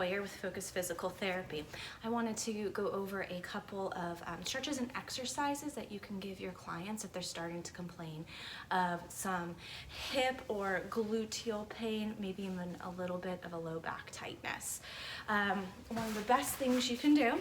familiar with Focus Physical Therapy, I wanted to go over a couple of stretches and exercises that you can give your clients if they're starting to complain of some hip or gluteal pain, maybe even a little bit of a low back tightness. One of the best things you can do,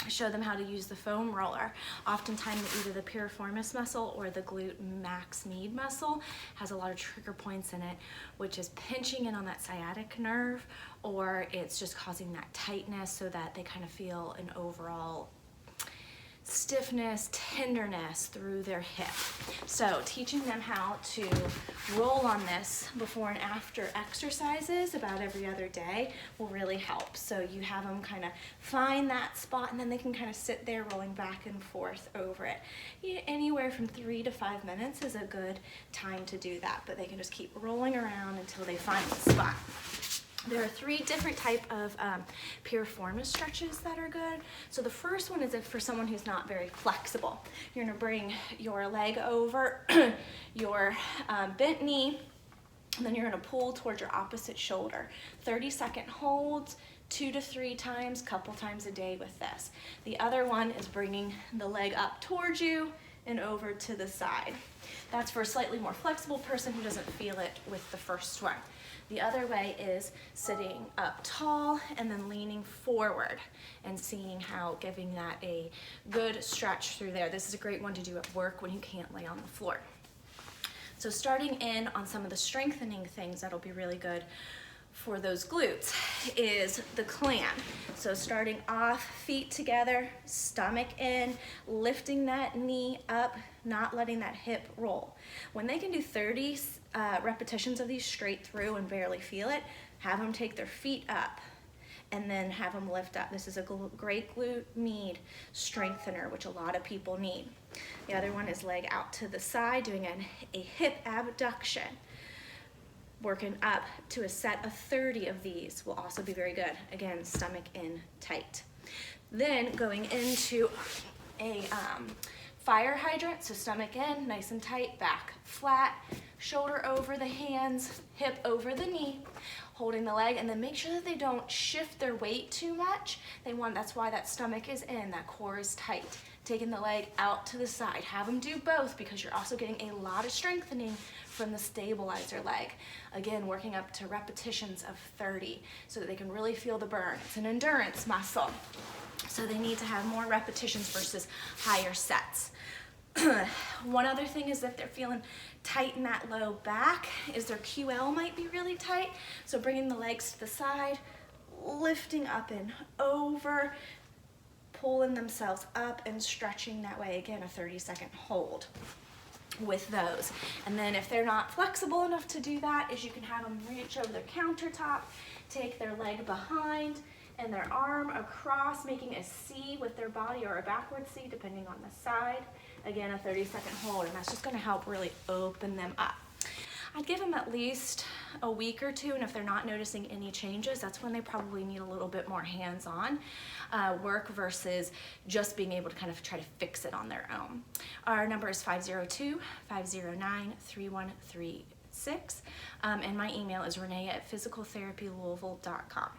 show them how to use the foam roller. Oftentimes either the piriformis muscle or the glute max med muscle has a lot of trigger points in it, which is pinching in on that sciatic nerve, or it's just causing that tightness so that they kind of feel an overall stiffness, tenderness through their hip. So teaching them how to roll on this before and after exercises about every other day will really help. So you have them kind of find that spot and then they can kind of sit there rolling back and forth over it. Anywhere from 3 to 5 minutes is a good time to do that, but they can just keep rolling around until they find the spot. There are 3 different type of piriformis stretches that are good. So the first one is for someone who's not very flexible. You're gonna bring your leg over your bent knee, and then you're gonna pull towards your opposite shoulder. 30-second holds, 2 to 3 times, couple times a day with this. The other one is bringing the leg up towards you and over to the side. That's for a slightly more flexible person who doesn't feel it with the first one. The other way is sitting up tall and then leaning forward and seeing how giving that a good stretch through there. This is a great one to do at work when you can't lay on the floor. So starting in on some of the strengthening things that'll be really good for those glutes is the clam. So starting off, feet together, stomach in, lifting that knee up, not letting that hip roll. When they can do 30 repetitions of these straight through and barely feel it, have them take their feet up and then have them lift up. This is a great glute med strengthener, which a lot of people need. The other one is leg out to the side, doing a hip abduction. Working up to a set of 30 of these will also be very good. Again, stomach in tight. Then going into a fire hydrant, so stomach in, nice and tight, back flat, shoulder over the hands, hip over the knee, holding the leg, and then make sure that they don't shift their weight too much. That's why that stomach is in, that core is tight. Taking the leg out to the side. Have them do both because you're also getting a lot of strengthening from the stabilizer leg. Again, working up to repetitions of 30 so that they can really feel the burn. It's an endurance muscle, so they need to have more repetitions versus higher sets. One other thing is if they're feeling tight in that low back, is their QL might be really tight. So bringing the legs to the side, lifting up and over, pulling themselves up and stretching that way. Again, a 30-second hold with those. And then if they're not flexible enough to do that, is you can have them reach over their countertop, take their leg behind and their arm across, making a C with their body or a backward C depending on the side. Again, a 30-second hold, and that's just gonna help really open them up. I'd give them at least a week or 2, and if they're not noticing any changes, that's when they probably need a little bit more hands-on work versus just being able to kind of try to fix it on their own. Our number is 502-509-3136, and my email is Renee@physicaltherapylouisville.com.